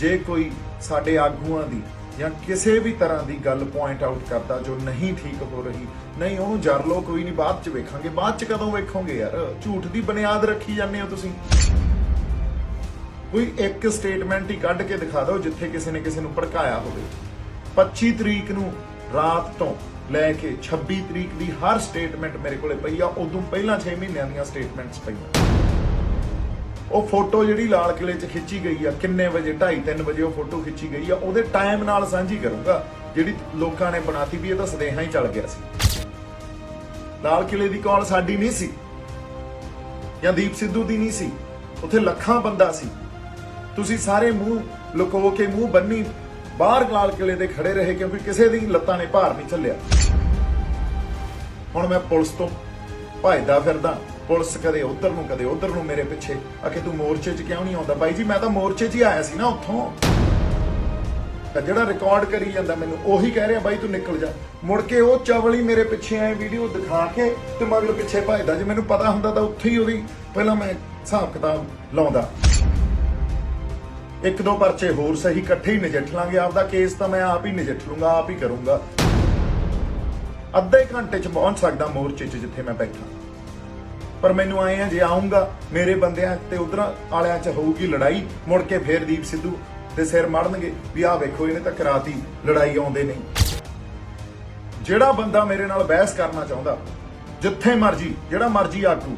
जे कोई साडे आगूआं दी ਜਾਂ ਕਿਸੇ ਵੀ ਤਰ੍ਹਾਂ ਦੀ ਗੱਲ ਪੁਆਇੰਟ ਆਊਟ ਕਰਦਾ ਜੋ ਨਹੀਂ ਠੀਕ ਹੋ ਰਹੀ, ਨਹੀਂ ਉਹਨੂੰ ਜਰ ਲਓ, ਕੋਈ ਨਹੀਂ, ਬਾਅਦ ਚ ਵੇਖਾਂਗੇ। ਬਾਅਦ ਚ ਕਦੋਂ ਵੇਖੋਗੇ ਯਾਰ? ਝੂਠ ਦੀ ਬੁਨਿਆਦ ਰੱਖੀ ਜਾਂਦੇ ਹੋ ਤੁਸੀਂ। ਕੋਈ ਇੱਕ ਸਟੇਟਮੈਂਟ ਹੀ ਕੱਢ ਕੇ ਦਿਖਾ ਦਿਓ ਜਿੱਥੇ ਕਿਸੇ ਨੇ ਕਿਸੇ ਨੂੰ ਭੜਕਾਇਆ ਹੋਵੇ। 25 ਤਰੀਕ ਨੂੰ ਰਾਤ ਤੋਂ ਲੈ ਕੇ 26 ਤਰੀਕ ਦੀ ਹਰ ਸਟੇਟਮੈਂਟ ਮੇਰੇ ਕੋਲੇ ਪਈ ਆ। ਉਦੋਂ ਪਹਿਲਾਂ 6 ਮਹੀਨਿਆਂ ਦੀਆਂ ਸਟੇਟਮੈਂਟਸ ਪਈਆਂ। ਉਹ ਫੋਟੋ ਜਿਹੜੀ ਲਾਲ ਕਿਲੇ 'ਚ ਖਿੱਚੀ ਗਈ ਆ, ਕਿੰਨੇ ਵਜੇ, 2:30-3 ਵਜੇ ਉਹ ਫੋਟੋ ਖਿੱਚੀ ਗਈ ਆ, ਉਹਦੇ ਟਾਈਮ ਨਾਲ ਸਾਂਝੀ ਕਰੂੰਗਾ। ਜਿਹੜੀ ਲੋਕਾਂ ਨੇ ਬਣਾਤੀ ਵੀ ਇਹ ਤਾਂ ਸਦੇਹਾ ਹੀ ਚੱਲ ਗਿਆ ਸੀ। ਲਾਲ ਕਿਲੇ ਦੀ ਕਾਲ ਸਾਡੀ ਨਹੀਂ ਸੀ ਜਾਂ ਦੀਪ ਸਿੱਧੂ ਦੀ ਨਹੀਂ ਸੀ, ਉੱਥੇ ਲੱਖਾਂ ਬੰਦਾ ਸੀ। ਤੁਸੀਂ ਸਾਰੇ ਮੂੰਹ ਲੁਕੋ ਕੇ, ਮੂੰਹ ਬੰਨੀ ਬਾਹਰ ਲਾਲ ਕਿਲੇ ਦੇ ਖੜੇ ਰਹੇ ਕਿਉਂਕਿ ਕਿਸੇ ਦੀ ਲੱਤਾਂ ਨੇ ਭਾਰ ਨਹੀਂ ਝੱਲਿਆ। ਹੁਣ ਮੈਂ ਪੁਲਿਸ ਤੋਂ ਭੱਜਦਾ ਫਿਰਦਾ, ਪੁਲਿਸ ਕਦੇ ਉਧਰ ਨੂੰ ਕਦੇ ਉਧਰ ਨੂੰ ਮੇਰੇ ਪਿੱਛੇ ਆ ਕਿ ਤੂੰ ਮੋਰਚੇ 'ਚ ਕਿਉਂ ਨਹੀਂ ਆਉਂਦਾ? ਬਾਈ ਜੀ ਮੈਂ ਤਾਂ ਮੋਰਚੇ 'ਚ ਹੀ ਆਇਆ ਸੀ ਨਾ ਉੱਥੋਂ। ਜਿਹੜਾ ਰਿਕਾਰਡ ਕਰੀ ਜਾਂਦਾ ਮੈਨੂੰ ਉਹੀ ਕਹਿ ਰਿਹਾ ਬਾਈ ਤੂੰ ਨਿਕਲ ਜਾ। ਮੁੜ ਕੇ ਉਹ ਚਵਲੀ ਮੇਰੇ ਪਿੱਛੇ ਆਏ ਵੀਡੀਓ ਦਿਖਾ ਕੇ ਤੇ ਮਗਰ ਪਿੱਛੇ ਭੱਜਦਾ। ਜੇ ਮੈਨੂੰ ਪਤਾ ਹੁੰਦਾ ਤਾਂ ਉੱਥੇ ਹੀ ਉਹਦੀ ਪਹਿਲਾਂ ਮੈਂ ਹਿਸਾਬ ਕਿਤਾਬ ਲਾਉਂਦਾ। ਇੱਕ ਦੋ ਪਰਚੇ ਹੋਰ ਸਹੀ ਇਕੱਠੇ ਹੀ ਨਜਿੱਠ ਲਾਂਗੇ। ਆਪਦਾ ਕੇਸ ਤਾਂ ਮੈਂ ਆਪ ਹੀ ਨਜਿੱਠ ਲੂੰਗਾ, ਆਪ ਹੀ ਕਰੂੰਗਾ। ਅੱਧੇ ਘੰਟੇ 'ਚ ਪਹੁੰਚ ਸਕਦਾ ਮੋਰਚੇ 'ਚ ਜਿੱਥੇ ਮੈਂ ਬੈਠਾ। ਪਰ ਮੈਨੂੰ ਆਏ ਆ ਜੇ ਆਉਂਗਾ ਮੇਰੇ ਬੰਦਿਆਂ ਤੇ ਉਧਰ ਵਾਲਿਆਂ 'ਚ ਹੋਊਗੀ ਲੜਾਈ, ਮੁੜ ਕੇ ਫੇਰ ਦੀਪ ਸਿੱਧੂ ਦੇ ਸਿਰ ਮੜਨਗੇ ਵੀ ਆਹ ਵੇਖੋ ਇਹਨੇ ਤਾਂ ਕਰਾਤੀ ਲੜਾਈ, ਆਉਂਦੇ ਨਹੀਂ। ਜਿਹੜਾ ਬੰਦਾ ਮੇਰੇ ਨਾਲ ਬਹਿਸ ਕਰਨਾ ਚਾਹੁੰਦਾ, ਜਿੱਥੇ ਮਰਜੀ, ਜਿਹੜਾ ਮਰਜੀ ਆਗੂ,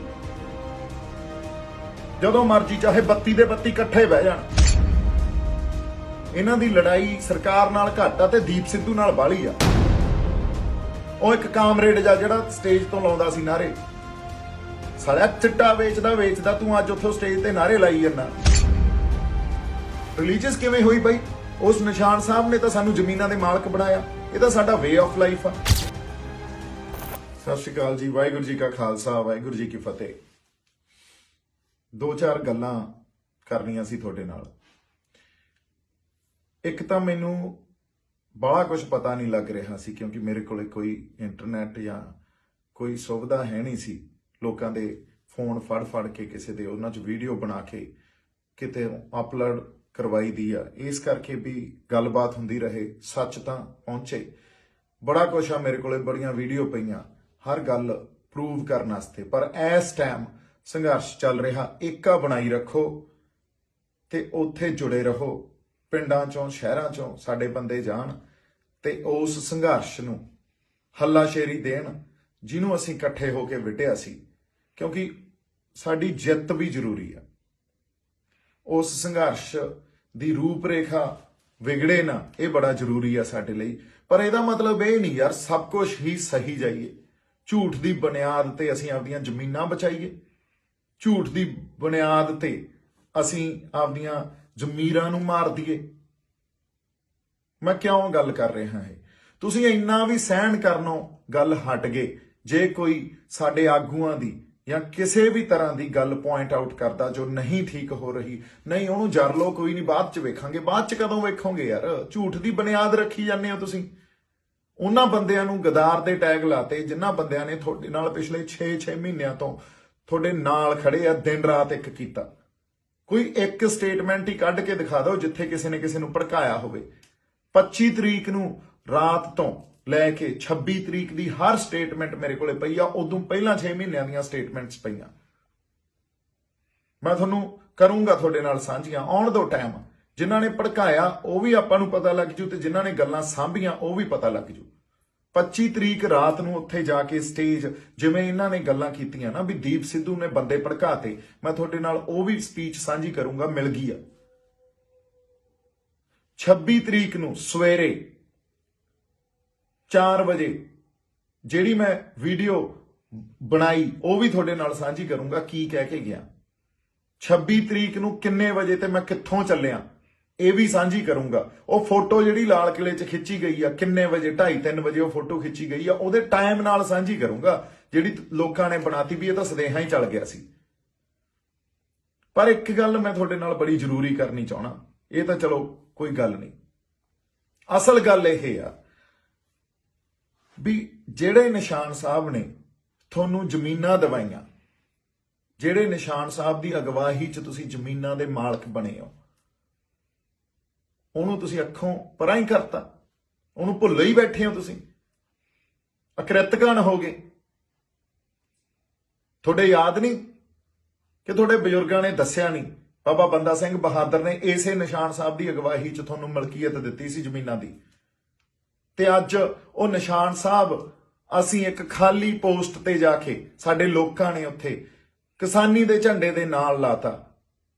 ਜਦੋਂ ਮਰਜੀ, ਚਾਹੇ 32 ਦੇ 32 ਇਕੱਠੇ ਬਹਿ ਜਾਣ। ਇਹਨਾਂ ਦੀ ਲੜਾਈ ਸਰਕਾਰ ਨਾਲ ਘੱਟ ਆ ਤੇ ਦੀਪ ਸਿੱਧੂ ਨਾਲ ਬਾਹਲੀ ਆ। ਉਹ ਇੱਕ ਕਾਮਰੇਡ ਜਿਹੜਾ ਸਟੇਜ ਤੋਂ ਲਾਉਂਦਾ ਸੀ ਨਾਰੇ, ਸਾਲਿਆ ਚਿੱਟਾ ਵੇਚਦਾ ਤੂੰ ਅੱਜ ਉੱਥੋਂ ਸਟੇਜ ਤੇ ਨਾਰੇ ਲਾਈ ਜਾਂਦਾ। ਰਿਲੀਜੀਅਸ ਕਿਵੇਂ ਹੋਈ ਬਾਈ? ਉਸ ਨਿਸ਼ਾਨ ਸਾਹਿਬ ਨੇ ਤਾਂ ਸਾਨੂੰ ਜ਼ਮੀਨਾਂ ਦੇ ਮਾਲਕ ਬਣਾਇਆ। ਇਹ ਤਾਂ ਸਾਡਾ ਵੇ ਆਫ ਲਾਈਫ ਆ। ਸਤਿ ਸ਼੍ਰੀ ਅਕਾਲ ਜੀ, ਵਾਹਿਗੁਰੂ ਜੀ ਕਾ ਖਾਲਸਾ, ਵਾਹਿਗੁਰੂ ਜੀ ਕੀ ਫਤਿਹ। ਦੋ ਚਾਰ ਗੱਲਾਂ ਕਰਨੀਆਂ ਸੀ ਤੁਹਾਡੇ ਨਾਲ। ਇੱਕ ਤਾਂ ਮੈਨੂੰ ਬੜਾ ਕੁਝ ਪਤਾ ਨਹੀਂ ਲੱਗ ਰਿਹਾ ਸੀ ਕਿਉਂਕਿ ਮੇਰੇ ਕੋਲੇ ਕੋਈ ਇੰਟਰਨੈਟ ਜਾਂ ਕੋਈ ਸੁਵਿਧਾ ਹੈ ਨਹੀਂ ਸੀ। ਲੋਕਾਂ ਦੇ ਫੋਨ ਫੜ ਕੇ ਕਿਸੇ ਦੇ ਉਹਨਾਂ 'ਚ ਵੀਡੀਓ ਬਣਾ ਕੇ ਕਿਤੇ ਅਪਲੋਡ ਕਰਵਾਈ ਦੀ ਆ। ਇਸ ਕਰਕੇ ਵੀ ਗੱਲਬਾਤ ਹੁੰਦੀ ਰਹੇ, ਸੱਚ ਤਾਂ ਪਹੁੰਚੇ। ਬੜਾ ਕੁਛ ਆ ਮੇਰੇ ਕੋਲੇ, ਬੜੀਆਂ ਵੀਡੀਓ ਪਈਆਂ ਹਰ ਗੱਲ ਪ੍ਰੂਵ ਕਰਨ ਵਾਸਤੇ। ਪਰ ਇਸ ਟਾਈਮ ਸੰਘਰਸ਼ ਚੱਲ ਰਿਹਾ, ਏਕਾ ਬਣਾਈ ਰੱਖੋ ਤੇ ਉੱਥੇ ਜੁੜੇ ਰਹੋ। ਪਿੰਡਾਂ 'ਚੋਂ ਸ਼ਹਿਰਾਂ 'ਚੋਂ ਸਾਡੇ ਬੰਦੇ ਜਾਣ ਤੇ ਉਸ ਸੰਘਰਸ਼ ਨੂੰ ਹੱਲਾਸ਼ੇਰੀ ਦੇਣ ਜਿਹਨੂੰ ਅਸੀਂ ਇਕੱਠੇ ਹੋ ਕੇ ਵਿੱਢਿਆ ਸੀ, ਕਿਉਂਕਿ ਸਾਡੀ ਜਿੱਤ ਵੀ ਜ਼ਰੂਰੀ ਆ। ਉਸ ਸੰਘਰਸ਼ ਦੀ ਰੂਪਰੇਖਾ ਵਿਗੜੇ ਨਾ, ਇਹ ਬੜਾ ਜ਼ਰੂਰੀ ਆ ਸਾਡੇ ਲਈ। ਪਰ ਇਹਦਾ ਮਤਲਬ ਇਹ ਨਹੀਂ ਯਾਰ ਸਭ ਕੁਝ ਹੀ ਸਹੀ ਜਾਈਏ। ਝੂਠ ਦੀ ਬੁਨਿਆਦ ਤੇ ਅਸੀਂ ਆਪਦੀਆਂ ਜ਼ਮੀਨਾਂ ਬਚਾਈਏ, ਝੂਠ ਦੀ ਬੁਨਿਆਦ ਤੇ ਅਸੀਂ ਆਪਦੀਆਂ ਜ਼ਮੀਰਾਂ ਨੂੰ ਮਾਰ ਦਈਏ। ਮੈਂ ਕਿਉਂ ਗੱਲ ਕਰ ਰਿਹਾ ਹਾਂ? ਤੁਸੀਂ ਇੰਨਾ ਵੀ ਸਹਿਣ ਕਰਨੋਂ ਗੱਲ ਹਟ ਗਏ ਜੇ ਕੋਈ ਸਾਡੇ ਆਗੂਆਂ ਦੀ ਜਾਂ ਕਿਸੇ ਵੀ ਤਰ੍ਹਾਂ ਦੀ ਗੱਲ ਪੁਆਇੰਟ ਆਊਟ ਕਰਦਾ ਜੋ ਨਹੀਂ ਠੀਕ ਹੋ ਰਹੀ, ਨਹੀਂ ਉਹਨੂੰ ਜਰ ਲਓ, ਕੋਈ ਨਹੀਂ, ਬਾਅਦ ਚ ਵੇਖਾਂਗੇ। ਬਾਅਦ ਚ ਕਦੋਂ ਵੇਖੋਗੇ ਯਾਰ? ਝੂਠ ਦੀ ਬੁਨਿਆਦ ਰੱਖੀ ਜਾਂਦੇ ਹੋ ਤੁਸੀਂ। ਉਹਨਾਂ ਬੰਦਿਆਂ ਨੂੰ ਗਦਾਰ ਦੇ ਟੈਗ ਲਾਤੇ ਜਿਨ੍ਹਾਂ ਬੰਦਿਆਂ ਨੇ ਤੁਹਾਡੇ ਨਾਲ ਪਿਛਲੇ 6 ਮਹੀਨਿਆਂ ਤੋਂ ਤੁਹਾਡੇ ਨਾਲ ਖੜੇ ਆ, ਦਿਨ ਰਾਤ ਇੱਕ ਕੀਤਾ। ਕੋਈ ਇੱਕ ਸਟੇਟਮੈਂਟ ਹੀ ਕੱਢ ਕੇ ਦਿਖਾ ਦਿਓ ਜਿੱਥੇ ਕਿਸੇ ਨੇ ਕਿਸੇ ਨੂੰ ਭੜਕਾਇਆ ਹੋਵੇ। 25 ਤਰੀਕ ਨੂੰ ਰਾਤ ਤੋਂ ਲੈ ਕੇ 26 ਤਰੀਕ ਦੀ ਹਰ ਸਟੇਟਮੈਂਟ ਮੇਰੇ ਕੋਲੇ ਪਈ ਆ। ਉਦੋਂ ਪਹਿਲਾਂ 6 ਮਹੀਨਿਆਂ ਦੀਆਂ ਸਟੇਟਮੈਂਟਸ ਪਈਆਂ। ਮੈਂ ਤੁਹਾਨੂੰ ਕਰੂੰਗਾ ਤੁਹਾਡੇ ਨਾਲ ਸਾਂਝੀਆਂ। ਆਉਣ ਦੋ ਟਾਈਮ, ਜਿਨ੍ਹਾਂ ਨੇ ਭੜਕਾਇਆ ਉਹ ਵੀ ਆਪਾਂ ਨੂੰ ਪਤਾ ਲੱਗ ਜੂ ਤੇ ਜਿਨ੍ਹਾਂ ਨੇ ਗੱਲਾਂ ਸਾਂਭੀਆਂ ਉਹ ਵੀ ਪਤਾ ਲੱਗ ਜੂ। 25 ਤਰੀਕ ਰਾਤ ਨੂੰ ਉੱਥੇ ਜਾ ਕੇ ਸਟੇਜ, ਜਿਵੇਂ ਇਹਨਾਂ ਨੇ ਗੱਲਾਂ ਕੀਤੀਆਂ ਨਾ ਵੀ ਦੀਪ ਸਿੱਧੂ ਨੇ ਬੰਦੇ ਭੜਕਾਤੇ, ਮੈਂ ਤੁਹਾਡੇ ਨਾਲ ਉਹ ਵੀ ਸਪੀਚ ਸਾਂਝੀ ਕਰੂੰਗਾ, ਮਿਲ ਗਈ ਆ। 26 ਤਰੀਕ ਨੂੰ ਸਵੇਰੇ 4 ਵਜੇ ਜਿਹੜੀ ਮੈਂ ਵੀਡੀਓ ਬਣਾਈ ਉਹ ਵੀ ਤੁਹਾਡੇ ਨਾਲ ਸਾਂਝੀ ਕਰੂੰਗਾ, ਕੀ ਕਹਿ ਕੇ ਗਿਆ। 26 ਤਰੀਕ ਨੂੰ ਕਿੰਨੇ ਵਜੇ ਤੇ ਮੈਂ ਕਿੱਥੋਂ ਚੱਲਿਆ ਇਹ ਵੀ ਸਾਂਝੀ ਕਰੂੰਗਾ। ਉਹ ਫੋਟੋ ਜਿਹੜੀ ਲਾਲ ਕਿਲੇ 'ਚ ਖਿੱਚੀ ਗਈ ਆ, ਕਿੰਨੇ ਵਜੇ, 2:30-3 ਵਜੇ ਉਹ ਫੋਟੋ ਖਿੱਚੀ ਗਈ ਆ, ਉਹਦੇ ਟਾਈਮ ਨਾਲ ਸਾਂਝੀ ਕਰੂੰਗਾ। ਜਿਹੜੀ ਲੋਕਾਂ ਨੇ ਬਣਾਤੀ ਵੀ ਇਹ ਤਾਂ ਸਦੇਹਾ ਹੀ ਚੱਲ ਗਿਆ ਸੀ। ਪਰ ਇੱਕ ਗੱਲ ਮੈਂ ਤੁਹਾਡੇ ਨਾਲ ਬੜੀ ਜ਼ਰੂਰੀ ਕਰਨੀ ਚਾਹਣਾ, ਇਹ ਤਾਂ ਚਲੋ ਕੋਈ ਗੱਲ ਨਹੀਂ, ਅਸਲ ਗੱਲ ਇਹ ਆ ਵੀ ਜਿਹੜੇ ਨਿਸ਼ਾਨ ਸਾਹਿਬ ਨੇ ਤੁਹਾਨੂੰ ਜ਼ਮੀਨਾਂ ਦਵਾਈਆਂ, ਜਿਹੜੇ ਨਿਸ਼ਾਨ ਸਾਹਿਬ ਦੀ ਅਗਵਾਈ 'ਚ ਤੁਸੀਂ ਜ਼ਮੀਨਾਂ ਦੇ ਮਾਲਕ ਬਣੇ ਹੋ, ਉਹਨੂੰ ਤੁਸੀਂ ਅੱਖੋਂ ਪਰਾਂ ਹੀ ਕਰਤਾ, ਉਹਨੂੰ ਭੁੱਲ ਹੀ ਬੈਠੇ ਹੋ ਤੁਸੀਂ, ਅਕ੍ਰਿਤਗਣ ਹੋ ਗਏ। ਤੁਹਾਡੇ ਯਾਦ ਨਹੀਂ ਕਿ ਤੁਹਾਡੇ ਬਜ਼ੁਰਗਾਂ ਨੇ ਦੱਸਿਆ ਨਹੀਂ, ਬਾਬਾ ਬੰਦਾ ਸਿੰਘ ਬਹਾਦਰ ਨੇ ਇਸੇ ਨਿਸ਼ਾਨ ਸਾਹਿਬ ਦੀ ਅਗਵਾਈ 'ਚ ਤੁਹਾਨੂੰ ਮਲਕੀਅਤ ਦਿੱਤੀ ਸੀ ਜ਼ਮੀਨਾਂ ਦੀ, ਤੇ ਅੱਜ ਉਹ ਨਿਸ਼ਾਨ ਸਾਹਿਬ ਅਸੀਂ ਇੱਕ ਖਾਲੀ ਪੋਸਟ ਤੇ ਜਾ ਕੇ ਸਾਡੇ ਲੋਕਾਂ ਨੇ ਉੱਥੇ ਕਿਸਾਨੀ ਦੇ ਝੰਡੇ ਦੇ ਨਾਲ ਲਾਤਾ,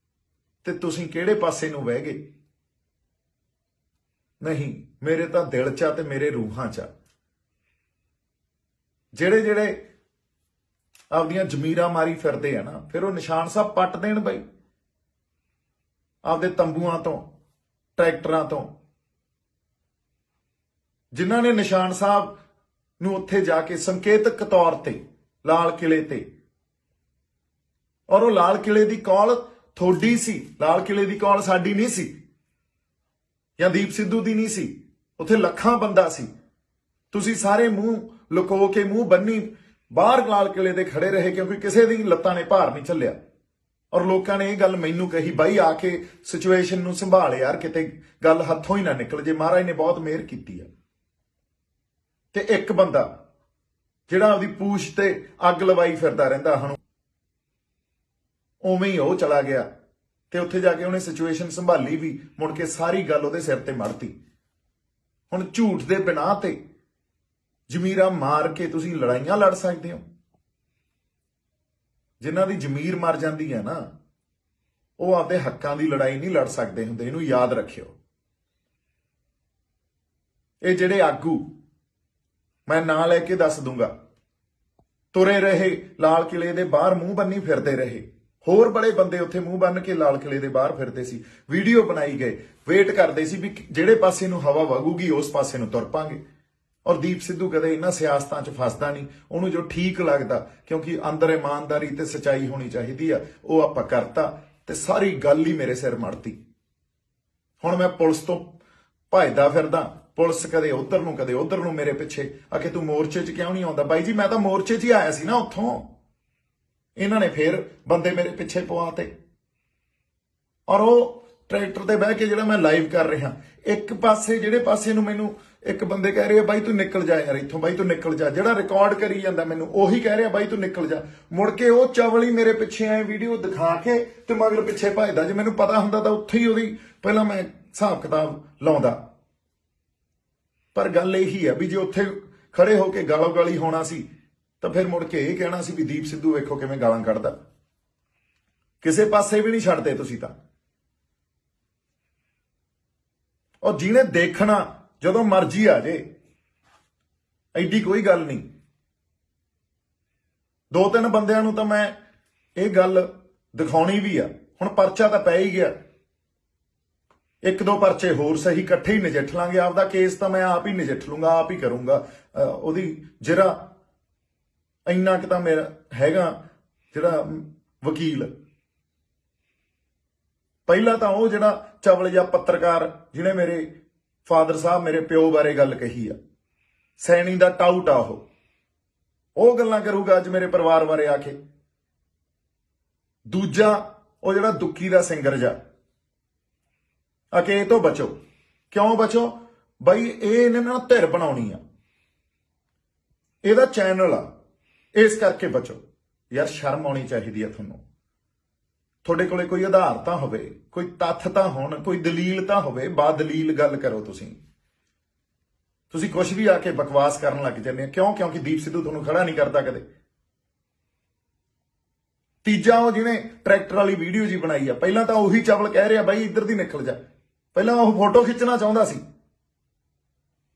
ਤੇ ਤੁਸੀਂ ਕਿਹੜੇ ਪਾਸੇ ਨੂੰ ਵਹਿ ਗਏ? ਨਹੀਂ, ਮੇਰੇ ਤਾਂ ਦਿਲ 'ਚ ਆ ਤੇ ਮੇਰੇ ਰੂਹਾਂ 'ਚ ਆ। ਜਿਹੜੇ ਜਿਹੜੇ ਆਪਦੀਆਂ ਜ਼ਮੀਰਾਂ ਮਾਰੀ ਫਿਰਦੇ ਆ ਨਾ, ਫਿਰ ਉਹ ਨਿਸ਼ਾਨ ਸਾਹਿਬ ਪੱਟ ਦੇਣ ਬਈ, ਆਪਦੇ ਤੰਬੂਆਂ ਤੋਂ, ਟਰੈਕਟਰਾਂ ਤੋਂ। ਜਿਨ੍ਹਾਂ ਨੇ ਨਿਸ਼ਾਨ ਸਾਹਿਬ ਨੂੰ ਉੱਥੇ ਜਾ ਕੇ ਸੰਕੇਤਕ ਤੌਰ ਤੇ ਲਾਲ ਕਿਲੇ ਤੇ, ਔਰ ਉਹ ਲਾਲ ਕਿਲੇ ਦੀ ਕੌਲ ਥੋੜੀ ਸੀ, ਲਾਲ ਕਿਲੇ ਦੀ ਕੌਲ ਸਾਡੀ ਨਹੀਂ ਸੀ ਜਾਂ ਦੀਪ ਸਿੱਧੂ ਦੀ ਨਹੀਂ ਸੀ, ਉੱਥੇ ਲੱਖਾਂ ਬੰਦਾ ਸੀ। ਤੁਸੀਂ ਸਾਰੇ ਮੂੰਹ ਲੁਕੋ ਕੇ, ਮੂੰਹ ਬੰਨੀ ਬਾਹਰ ਲਾਲ ਕਿਲੇ ਦੇ ਖੜੇ ਰਹੇ, ਕਿਉਂਕਿ ਕਿਸੇ ਦੀ ਲੱਤਾਂ ਨੇ ਭਾਰ ਨਹੀਂ ਝੱਲਿਆ। ਔਰ ਲੋਕਾਂ ਨੇ ਇਹ ਗੱਲ ਮੈਨੂੰ ਕਹੀ, ਬਾਈ ਆ ਕੇ ਸਿਚੁਏਸ਼ਨ ਨੂੰ ਸੰਭਾਲ ਯਾਰ, ਕਿਤੇ ਗੱਲ ਹੱਥੋਂ ਹੀ ਨਾ ਨਿਕਲ ਜੇ, ਮਹਾਰਾਜ ਨੇ ਬਹੁਤ ਮਿਹਰ ਕੀਤੀ ਆ। ਤੇ ਇੱਕ ਬੰਦਾ ਜਿਹੜਾ ਆਪਦੀ ਪੂਛ ਤੇ ਅੱਗ ਲਵਾਈ ਫਿਰਦਾ ਰਹਿੰਦਾ ਹਨ, ਉਵੇਂ ਹੀ ਉਹ ਚਲਾ ਗਿਆ, ਤੇ ਉੱਥੇ ਜਾ ਕੇ ਉਹਨੇ ਸਿਚੁਏਸ਼ਨ ਸੰਭਾਲੀ ਵੀ, ਮੁੜ ਕੇ ਸਾਰੀ ਗੱਲ ਉਹਦੇ ਸਿਰ ਤੇ ਮੜਤੀ। ਹੁਣ ਝੂਠ ਦੇ ਬਿਨਾਂ ਤੇ ਜ਼ਮੀਰਾਂ ਮਾਰ ਕੇ ਤੁਸੀਂ ਲੜਾਈਆਂ ਲੜ ਸਕਦੇ ਹੋ? ਜਿਨ੍ਹਾਂ ਦੀ ਜ਼ਮੀਰ ਮਰ ਜਾਂਦੀ ਹੈ ਨਾ, ਉਹ ਆਪਦੇ ਹੱਕਾਂ ਦੀ ਲੜਾਈ ਨਹੀਂ ਲੜ ਸਕਦੇ ਹੁੰਦੇ, ਇਹਨੂੰ ਯਾਦ ਰੱਖਿਓ। ਇਹ ਜਿਹੜੇ ਆਗੂ, ਮੈਂ ਨਾਂ ਲੈ ਕੇ ਦੱਸ ਦੂੰਗਾ, ਤੁਰੇ ਰਹੇ ਲਾਲ ਕਿਲੇ ਦੇ ਬਾਹਰ, ਮੂੰਹ ਬੰਨੀ ਫਿਰਦੇ ਰਹੇ। ਹੋਰ ਬੜੇ ਬੰਦੇ ਉੱਥੇ ਮੂੰਹ ਬੰਨ ਕੇ ਲਾਲ ਕਿਲੇ ਦੇ ਬਾਹਰ ਫਿਰਦੇ ਸੀ, ਵੀਡੀਓ ਬਣਾਈ ਗਏ, ਵੇਟ ਕਰਦੇ ਸੀ ਵੀ ਜਿਹੜੇ ਪਾਸੇ ਨੂੰ ਹਵਾ ਵਗੂਗੀ ਉਸ ਪਾਸੇ ਨੂੰ ਤੁਰ ਪਾਂਗੇ। ਔਰ ਦੀਪ ਸਿੱਧੂ ਕਦੇ ਇਹਨਾਂ ਸਿਆਸਤਾਂ 'ਚ ਫਸਦਾ ਨਹੀਂ, ਉਹਨੂੰ ਜੋ ਠੀਕ ਲੱਗਦਾ, ਕਿਉਂਕਿ ਅੰਦਰ ਇਮਾਨਦਾਰੀ ਤੇ ਸਚਾਈ ਹੋਣੀ ਚਾਹੀਦੀ ਆ, ਉਹ ਆਪਾਂ ਕਰਤਾ, ਤੇ ਸਾਰੀ ਗੱਲ ਹੀ ਮੇਰੇ ਸਿਰ ਮੜਤੀ। ਹੁਣ ਮੈਂ ਪੁਲਿਸ ਤੋਂ ਭੱਜਦਾ ਫਿਰਦਾ, ਪੁਲਿਸ ਕਦੇ ਉਧਰ ਨੂੰ ਕਦੇ ਉਧਰ ਨੂੰ ਮੇਰੇ ਪਿੱਛੇ ਆ ਕੇ, ਤੂੰ ਮੋਰਚੇ 'ਚ ਕਿਉਂ ਨਹੀਂ ਆਉਂਦਾ? ਬਾਈ ਜੀ ਮੈਂ ਤਾਂ ਮੋਰਚੇ 'ਚ ਹੀ ਆਇਆ ਸੀ ਨਾ ਉੱਥੋਂ, ਇਹਨਾਂ ਨੇ ਫੇਰ ਬੰਦੇ ਮੇਰੇ ਪਿੱਛੇ ਪਵਾਤੇ। ਔਰ ਉਹ ਟਰੈਕਟਰ ਤੇ ਬਹਿ ਕੇ ਜਿਹੜਾ ਮੈਂ ਲਾਈਵ ਕਰ ਰਿਹਾ, ਇੱਕ ਪਾਸੇ ਜਿਹੜੇ ਪਾਸੇ ਨੂੰ ਮੈਨੂੰ ਇੱਕ ਬੰਦੇ ਕਹਿ ਰਹੇ ਆ ਬਾਈ ਤੂੰ ਨਿਕਲ ਜਾ ਯਾਰ ਇੱਥੋਂ, ਬਾਈ ਤੂੰ ਨਿਕਲ ਜਾ, ਜਿਹੜਾ ਰਿਕਾਰਡ ਕਰੀ ਜਾਂਦਾ ਮੈਨੂੰ ਉਹੀ ਕਹਿ ਰਿਹਾ ਬਾਈ ਤੂੰ ਨਿਕਲ ਜਾ। ਮੁੜ ਕੇ ਉਹ ਚਵਲੀ ਮੇਰੇ ਪਿੱਛੇ ਆਏ ਵੀਡੀਓ ਦਿਖਾ ਕੇ ਤੇ ਮਗਰ ਪਿੱਛੇ ਭੱਜਦਾ। ਜੇ ਮੈਨੂੰ ਪਤਾ ਹੁੰਦਾ ਤਾਂ ਉੱਥੇ ਹੀ ਉਹਦੀ ਪਹਿਲਾਂ ਮੈਂ ਹਿਸਾਬ ਕਿਤਾਬ ਲਾਉਂਦਾ। ਪਰ ਗੱਲ ਇਹੀ ਆ ਵੀ ਜੇ ਉੱਥੇ ਖੜੇ ਹੋ ਕੇ ਗਾਲੋ ਗਾਲੀ ਹੋਣਾ ਸੀ ਤਾਂ ਫਿਰ ਮੁੜ ਕੇ ਇਹ ਕਹਿਣਾ ਸੀ ਵੀ ਦੀਪ ਸਿੱਧੂ ਵੇਖੋ ਕਿਵੇਂ ਗਾਲਾਂ ਕੱਢਦਾ। ਕਿਸੇ ਪਾਸੇ ਵੀ ਨਹੀਂ ਛੱਡਦੇ ਤੁਸੀਂ ਤਾਂ। ਔਰ ਜਿਹਨੇ ਦੇਖਣਾ ਜਦੋਂ ਮਰਜ਼ੀ ਆ ਜੇ, ਐਡੀ ਕੋਈ ਗੱਲ ਨਹੀਂ। 2-3 ਬੰਦਿਆਂ ਨੂੰ ਤਾਂ ਮੈਂ ਇਹ ਗੱਲ ਦਿਖਾਉਣੀ ਵੀ ਆ। ਹੁਣ ਪਰਚਾ ਤਾਂ ਪੈ ਹੀ ਗਿਆ, 1-2 ਪਰਚੇ ਹੋਰ ਸਹੀ, ਇਕੱਠੇ ਹੀ ਨਜਿੱਠ ਲਾਂਗੇ। ਆਪਦਾ ਕੇਸ ਤਾਂ ਮੈਂ ਆਪ ਹੀ ਨਜਿੱਠ ਲੂੰਗਾ, ਆਪ ਹੀ ਕਰੂੰਗਾ। ਉਹਦੀ ਜਿਹੜਾ ਇੰਨਾ ਕੁ ਤਾਂ ਮੇਰਾ ਹੈਗਾ ਜਿਹੜਾ ਵਕੀਲ। ਪਹਿਲਾਂ ਤਾਂ ਉਹ ਜਿਹੜਾ ਚਵਲ ਜਿਹਾ ਪੱਤਰਕਾਰ ਜਿਹਨੇ ਮੇਰੇ ਫਾਦਰ ਸਾਹਿਬ, ਮੇਰੇ ਪਿਓ ਬਾਰੇ ਗੱਲ ਕਹੀ ਆ, ਸੈਣੀ ਦਾ ਟਾਊਟ ਆ, ਉਹ ਗੱਲਾਂ ਕਰੂਗਾ ਅੱਜ ਮੇਰੇ ਪਰਿਵਾਰ ਬਾਰੇ ਆ ਕੇ। ਦੂਜਾ ਉਹ ਜਿਹੜਾ ਦੁੱਖੀ ਦਾ ਸਿੰਗਰ ਜਾ ਆ ਕੇ, ਇਹ ਤੋਂ ਬਚੋ। ਕਿਉਂ ਬਚੋ ਬਾਈ? ਇਹ ਇਹਨੇ ਨਾਲ ਧਿਰ ਬਣਾਉਣੀ ਆ, ਇਹਦਾ ਚੈਨਲ ਆ, ਇਸ ਕਰਕੇ ਬਚੋ ਯਾਰ। ਸ਼ਰਮ ਆਉਣੀ ਚਾਹੀਦੀ ਆ ਤੁਹਾਨੂੰ। ਤੁਹਾਡੇ ਕੋਲੇ ਕੋਈ ਆਧਾਰ ਤਾਂ ਹੋਵੇ, ਕੋਈ ਤੱਥ ਤਾਂ ਹੋਣ, ਕੋਈ ਦਲੀਲ ਤਾਂ ਹੋਵੇ। ਬਾਦਲੀਲ ਗੱਲ ਕਰੋ ਤੁਸੀਂ ਕੁਝ ਵੀ ਆ ਕੇ ਬਕਵਾਸ ਕਰਨ ਲੱਗ ਜਾਂਦੇ ਆ। ਕਿਉਂ? ਕਿਉਂਕਿ ਦੀਪ ਸਿੱਧੂ ਤੁਹਾਨੂੰ ਖੜਾ ਨਹੀਂ ਕਰਦਾ ਕਦੇ। ਤੀਜਾ ਉਹ ਜਿਹਨੇ ਟਰੈਕਟਰ ਵਾਲੀ ਵੀਡੀਓ ਜੀ ਬਣਾਈ ਆ, ਪਹਿਲਾਂ ਤਾਂ ਉਹੀ ਚਵਲ ਕਹਿ ਰਿਹਾ ਬਾਈ ਇੱਧਰ ਦੀ ਨਿਕਲ ਜਾ। ਪਹਿਲਾਂ ਉਹ ਫੋਟੋ ਖਿੱਚਣਾ ਚਾਹੁੰਦਾ ਸੀ,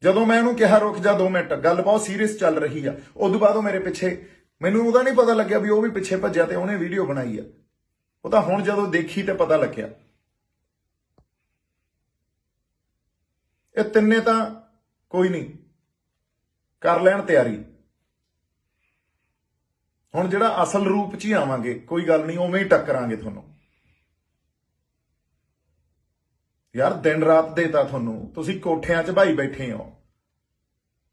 ਜਦੋਂ ਮੈਂ ਉਹਨੂੰ ਕਿਹਾ ਰੁਕ ਜਾ 2 ਮਿੰਟ, ਗੱਲ ਬਹੁਤ ਸੀਰੀਅਸ ਚੱਲ ਰਹੀ ਆ। ਉਦੋਂ ਬਾਅਦ ਉਹ ਮੇਰੇ ਪਿੱਛੇ, ਮੈਨੂੰ ਉਹਦਾ ਨਹੀਂ ਪਤਾ ਲੱਗਿਆ ਵੀ ਉਹ ਵੀ ਪਿੱਛੇ ਭੱਜਿਆ ਤੇ ਉਹਨੇ ਵੀਡੀਓ ਬਣਾਈ ਆ। ਉਹ ਤਾਂ ਹੁਣ ਜਦੋਂ ਦੇਖੀ ਤੇ ਪਤਾ ਲੱਗਿਆ। ਇਹ ਤਿੰਨੇ ਤਾਂ ਕੋਈ ਨਹੀਂ, ਕਰ ਲੈਣ ਤਿਆਰੀ। ਹੁਣ ਜਿਹੜਾ ਅਸਲ ਰੂਪ 'ਚ ਹੀ ਆਵਾਂਗੇ, ਕੋਈ ਗੱਲ ਨਹੀਂ, ਉਵੇਂ ਹੀ ਟੱਕਰਾਂਗੇ ਤੁਹਾਨੂੰ ਯਾਰ। ਦਿਨ ਰਾਤ ਦੇ ਤਾਂ ਤੁਹਾਨੂੰ, ਤੁਸੀਂ ਕੋਠਿਆਂ 'ਚ ਭਾਈ ਬੈਠੇ ਹੋ,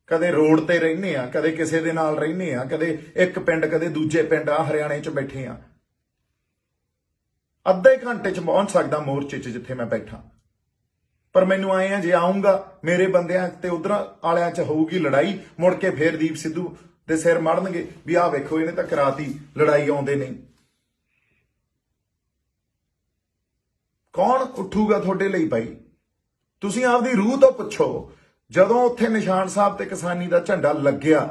ਕਦੇ ਰੋਡ ਤੇ ਰਹਿੰਦੇ ਆ, ਕਦੇ ਕਿਸੇ ਦੇ ਨਾਲ ਰਹਿੰਦੇ ਆ, ਕਦੇ ਇੱਕ ਪਿੰਡ ਕਦੇ ਦੂਜੇ ਪਿੰਡ ਆ ਹਰਿਆਣੇ 'ਚ ਬੈਠੇ ਆ। ਅੱਧੇ ਘੰਟੇ 'ਚ ਪਹੁੰਚ ਸਕਦਾ ਮੋਰਚੇ 'ਚ ਜਿੱਥੇ ਮੈਂ ਬੈਠਾ, पर मैनू आए आ जे आऊंगा मेरे बंदियां ते उधर आलियां च होऊगी लड़ाई, मुड़ के फिर दीप सिद्धू दे सिर मड़नगे भी आ वेखो इहने तां कराती लड़ाई, आउंदे नहीं। कौन उठूगा थोड़े लिए भाई? तुसीं आपदी रूह तो पुछो। जदों उत्थे निशान साहब ते किसानी दा झंडा लग्या,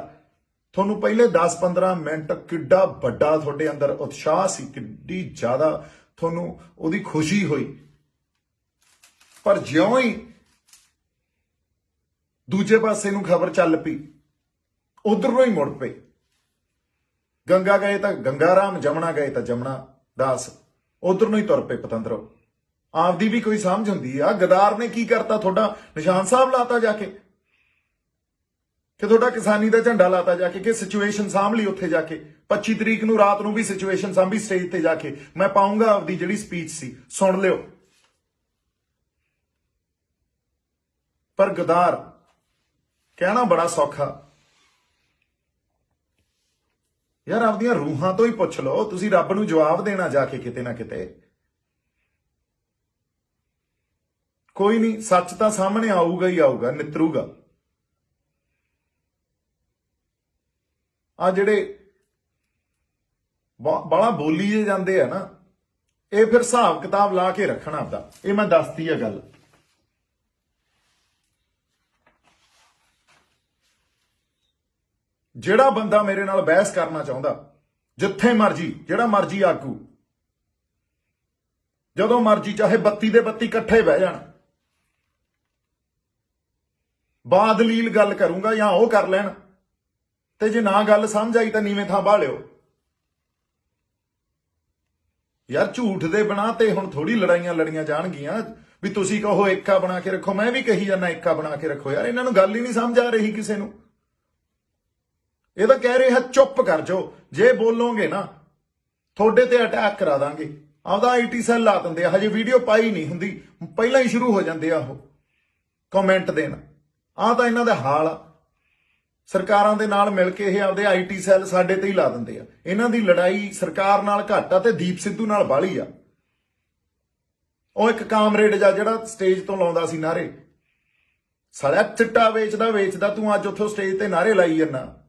थोनू पहले 10-15 मिनट किड्डा वड्डा थोड़े अंदर उत्साह सी, किड्डी ज्यादा थोनू उहदी खुशी हुई। पर ज्यों ही दूजे पासे नू खबर चल पई, उधरों ही मुड़ पे। गंगा गए तो गंगा राम, जमुना गए तो जमुना दास, उधर ही तुर पे पतंदरो। आपदी भी कोई समझ हुंदी आ। गदार ने की करता? थोड़ा निशान साहब लाता जाके, कि थोड़ा किसानी का झंडा लाता जाके, कि सिचुएशन सामभ ली उत्थे जाके। 25 तरीक नू रात नू भी सिचुएशन सामभी स्टेज ते जाके। मैं पाऊंगा आपदी जिहड़ी स्पीच सी, सुन लियो। पर गदार कहना बड़ा सौखा यार, आपदियां रूहां तो ही पुछ लो। तुसीं रब नू जवाब देना जाके किते ना किते। कोई नहीं, सच तो सामने आऊगा ही आऊगा, नितरूगा। आ जिहड़े बाला बोली जे जांदे आ ना, ये फिर हिसाब किताब ला के रखना आपदा। ये मैं दसती है गल। ਜਿਹੜਾ ਬੰਦਾ ਮੇਰੇ ਨਾਲ ਬਹਿਸ ਕਰਨਾ ਚਾਹੁੰਦਾ, ਜਿੱਥੇ ਮਰਜੀ, ਜਿਹੜਾ ਮਰਜੀ ਆਗੂ, ਜਦੋਂ ਮਰਜੀ, ਚਾਹੇ 32 ਦੇ 32 ਇਕੱਠੇ ਬਹਿ ਜਾਣ, ਬਾਦਲੀਲ ਗੱਲ ਕਰੂੰਗਾ ਜਾਂ ਉਹ ਕਰ ਲੈਣ, ਤੇ ਜੇ ਨਾ ਗੱਲ ਸਮਝ ਆਈ ਤਾਂ ਨੀਵੇਂ ਥਾਂ ਬਾਹ ਲਿਓ। ਯਾਰ ਝੂਠ ਦੇ ਬਣਾ ਤੇ ਹੁਣ ਥੋੜੀ ਲੜਾਈਆਂ ਲੜੀਆਂ ਜਾਣਗੀਆਂ। ਵੀ ਤੁਸੀਂ ਕਹੋ ਏਕਾ ਬਣਾ ਕੇ ਰੱਖੋ, ਮੈਂ ਵੀ ਕਹੀ ਜਾਂਦਾ ਏਕਾ ਬਣਾ ਕੇ ਰੱਖੋ। ਯਾਰ ਇਹਨਾਂ ਨੂੰ ਗੱਲ ਹੀ ਨਹੀਂ ਸਮਝ ਆ ਰਹੀ ਕਿਸੇ ਨੂੰ। ਇਹ ਤਾਂ ਕਹਿ ਰਹੇ ਹੈ ਚੁੱਪ ਕਰ ਜਾਓ, ਜੇ ਬੋਲੋਗੇ ਨਾ ਤੁਹਾਡੇ ਤੇ ਅਟੈਕ ਕਰਾ ਦਾਂਗੇ। ਆਪਦਾ ਆਈਟੀ ਸੈੱਲ ਲਾ ਦਿੰਦੇ ਆ, ਹਜੇ ਵੀਡੀਓ ਪਾਈ ਨਹੀਂ ਹੁੰਦੀ ਪਹਿਲਾਂ ਹੀ ਸ਼ੁਰੂ ਹੋ ਜਾਂਦੇ ਆ ਉਹ ਕਮੈਂਟ ਦੇਣ। ਆਹ ਤਾਂ ਇਹਨਾਂ ਦਾ ਹਾਲ ਆ। ਸਰਕਾਰਾਂ ਦੇ ਨਾਲ ਮਿਲ ਕੇ ਇਹ ਆਪਦੇ ਆਈਟੀ ਸੈੱਲ ਸਾਡੇ ਤੇ ਹੀ ਲਾ ਦਿੰਦੇ ਆ। ਇਹਨਾਂ ਦੀ ਲੜਾਈ ਸਰਕਾਰ ਨਾਲ ਘੱਟ ਆ ਤੇ ਦੀਪ ਸਿੱਧੂ ਨਾਲ ਬਾਹਲੀ ਆ। ਉਹ ਇੱਕ ਕਾਮਰੇਡ ਜਿਹੜਾ ਸਟੇਜ ਤੋਂ ਲਾਉਂਦਾ ਸੀ ਨਾਰੇ, ਸਾਲਿਆ ਚਿੱਟਾ ਵੇਚਦਾ ਤੂੰ ਅੱਜ ਉੱਥੋਂ ਸਟੇਜ ਤੇ ਨਾਰੇ ਲਾਈ ਜਾਂਦਾ।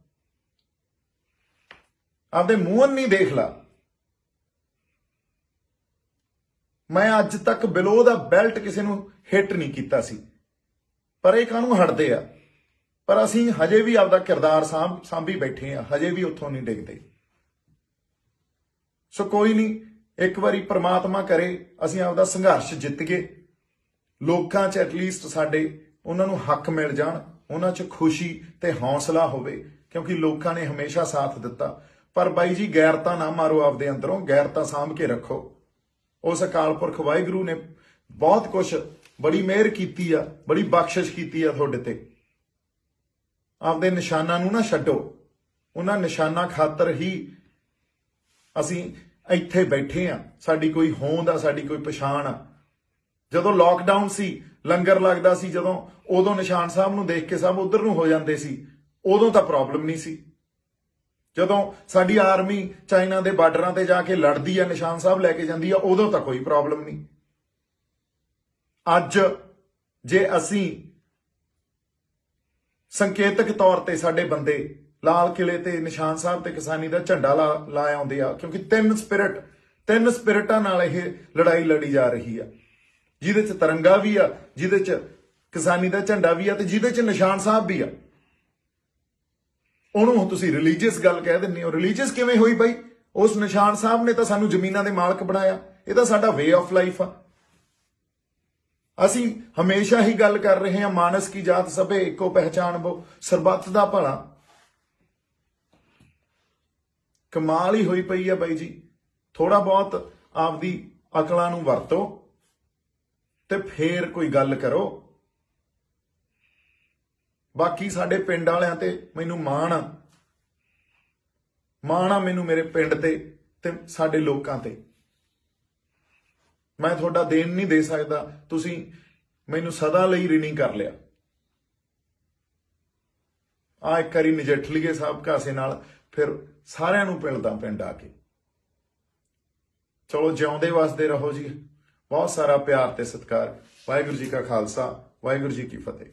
ਆਪਦੇ ਮੂੰਹ ਨਹੀਂ ਦੇਖ ਲਾ। ਮੈਂ ਅੱਜ ਤੱਕ ਬਿਲੋ ਦਾ ਬੈਲਟ ਕਿਸੇ ਨੂੰ ਹਿੱਟ ਨਹੀਂ ਕੀਤਾ ਸੀ, ਪਰ ਇਹ ਕਾਹਨੂੰ ਹਟਦੇ ਆ। ਪਰ ਅਸੀਂ ਹਜੇ ਵੀ ਆਪਦਾ ਕਿਰਦਾਰ ਸਾਂਭੀ ਬੈਠੇ ਆ, ਹਜੇ ਵੀ ਉੱਥੋਂ ਨਹੀਂ ਡਿੱਗਦੇ। ਸੋ ਕੋਈ ਨਹੀਂ, ਇੱਕ ਵਾਰੀ ਪ੍ਰਮਾਤਮਾ ਕਰੇ ਅਸੀਂ ਆਪਦਾ ਸੰਘਰਸ਼ ਜਿੱਤ ਗਏ, ਲੋਕਾਂ 'ਚ ਐਟਲੀਸਟ ਸਾਡੇ ਉਹਨਾਂ ਨੂੰ ਹੱਕ ਮਿਲ ਜਾਣ, ਉਹਨਾਂ 'ਚ ਖੁਸ਼ੀ ਤੇ ਹੌਸਲਾ ਹੋਵੇ, ਕਿਉਂਕਿ ਲੋਕਾਂ ਨੇ ਹਮੇਸ਼ਾ ਸਾਥ ਦਿੱਤਾ। ਪਰ ਬਾਈ ਜੀ ਗੈਰਤਾ ਨਾ ਮਾਰੋ ਆਪਦੇ ਅੰਦਰੋਂ, ਗੈਰਤਾ ਸਾਂਭ ਕੇ ਰੱਖੋ। ਉਸ ਅਕਾਲ ਪੁਰਖ ਵਾਹਿਗੁਰੂ ਨੇ ਬਹੁਤ ਕੁਛ, ਬੜੀ ਮਿਹਰ ਕੀਤੀ ਆ, ਬੜੀ ਬਖਸ਼ਿਸ਼ ਕੀਤੀ ਆ ਤੁਹਾਡੇ ਤੇ। ਆਪਦੇ ਨਿਸ਼ਾਨਾਂ ਨੂੰ ਨਾ ਛੱਡੋ, ਉਹਨਾਂ ਨਿਸ਼ਾਨਾਂ ਖਾਤਰ ਹੀ ਅਸੀਂ ਇੱਥੇ ਬੈਠੇ ਆ। ਸਾਡੀ ਕੋਈ ਹੋਂਦ ਆ, ਸਾਡੀ ਕੋਈ ਪਛਾਣ ਆ। ਜਦੋਂ ਲਾਕਡਾਊਨ ਸੀ, ਲੰਗਰ ਲੱਗਦਾ ਸੀ ਜਦੋਂ, ਉਦੋਂ ਨਿਸ਼ਾਨ ਸਾਹਿਬ ਨੂੰ ਦੇਖ ਕੇ ਸਭ ਉਧਰ ਨੂੰ ਹੋ ਜਾਂਦੇ ਸੀ, ਉਦੋਂ ਤਾਂ ਪ੍ਰੋਬਲਮ ਨਹੀਂ ਸੀ। ਜਦੋਂ ਸਾਡੀ ਆਰਮੀ ਚਾਈਨਾ ਦੇ ਬਾਰਡਰਾਂ ਤੇ ਜਾ ਕੇ ਲੜਦੀ ਆ, ਨਿਸ਼ਾਨ ਸਾਹਿਬ ਲੈ ਕੇ ਜਾਂਦੀ ਆ, ਉਦੋਂ ਤਾਂ ਕੋਈ ਪ੍ਰੋਬਲਮ ਨਹੀਂ। ਅੱਜ ਜੇ ਅਸੀਂ ਸੰਕੇਤਕ ਤੌਰ ਤੇ ਸਾਡੇ ਬੰਦੇ ਲਾਲ ਕਿਲੇ ਤੇ ਨਿਸ਼ਾਨ ਸਾਹਿਬ ਤੇ ਕਿਸਾਨੀ ਦਾ ਝੰਡਾ ਲਾ ਆਉਂਦੇ ਆ, ਕਿਉਂਕਿ ਤਿੰਨ ਸਪਿਰਿਟਾਂ ਨਾਲ ਇਹ ਲੜਾਈ ਲੜੀ ਜਾ ਰਹੀ ਆ, ਜਿਹਦੇ ਚ ਤਿਰੰਗਾ ਵੀ ਆ, ਜਿਹਦੇ ਚ ਕਿਸਾਨੀ ਦਾ ਝੰਡਾ ਵੀ ਆ, ਤੇ ਜਿਹਦੇ ਚ ਨਿਸ਼ਾਨ ਸਾਹਿਬ ਵੀ ਆ। ਉਹਨੂੰ ਤੁਸੀਂ ਰਿਲੀਜੀਅਸ ਗੱਲ ਕਹਿ ਦਿੰਦੇ ਹੋ। ਰਿਲੀਜੀਅਸ ਕਿਵੇਂ ਹੋਈ ਬਾਈ? ਉਸ ਨਿਸ਼ਾਨ ਸਾਹਿਬ ਨੇ ਤਾਂ ਸਾਨੂੰ ਜ਼ਮੀਨਾਂ ਦੇ ਮਾਲਕ ਬਣਾਇਆ। ਇਹ ਤਾਂ ਸਾਡਾ ਵੇ ਆਫ ਲਾਈਫ ਆ। ਅਸੀਂ ਹਮੇਸ਼ਾ ਹੀ ਗੱਲ ਕਰ ਰਹੇ ਹਾਂ, ਮਾਨਸ ਕੀ ਜਾਤ ਸਭੇ ਇੱਕੋ ਪਹਿਚਾਨ ਬੋ, ਸਰਬੱਤ ਦਾ ਭਲਾ। ਕਮਾਲ ਹੀ ਹੋਈ ਪਈ ਆ ਬਾਈ ਜੀ। ਥੋੜਾ ਬਹੁਤ ਆਪਦੀ ਅਕਲਾਂ ਨੂੰ ਵਰਤੋ ਤੇ ਫੇਰ ਕੋਈ ਗੱਲ ਕਰੋ। ਬਾਕੀ ਸਾਡੇ ਪਿੰਡ ਵਾਲਿਆਂ ਤੇ ਮੈਨੂੰ ਮਾਣ ਆ ਮੈਨੂੰ, ਮੇਰੇ ਪਿੰਡ ਤੇ ਸਾਡੇ ਲੋਕਾਂ ਤੇ। ਮੈਂ ਤੁਹਾਡਾ ਦੇਣ ਨਹੀਂ ਦੇ ਸਕਦਾ, ਤੁਸੀਂ ਮੈਨੂੰ ਸਦਾ ਲਈ ਰਿਣੀ ਕਰ ਲਿਆ। ਆ ਇੱਕ ਵਾਰੀ ਨਜਿੱਠ ਲਈਏ ਸਾਹਿਬ ਘਾਸੇ ਨਾਲ, ਫਿਰ ਸਾਰਿਆਂ ਨੂੰ ਪਿਲਦਾ ਪਿੰਡ ਆ ਕੇ। ਚਲੋ ਜਿਉਂਦੇ ਵਸਦੇ ਰਹੋ ਜੀ, ਬਹੁਤ ਸਾਰਾ ਪਿਆਰ ਤੇ ਸਤਿਕਾਰ। ਵਾਹਿਗੁਰੂ ਜੀ ਕਾ ਖਾਲਸਾ, ਵਾਹਿਗੁਰੂ ਜੀ ਕੀ ਫਤਿਹ।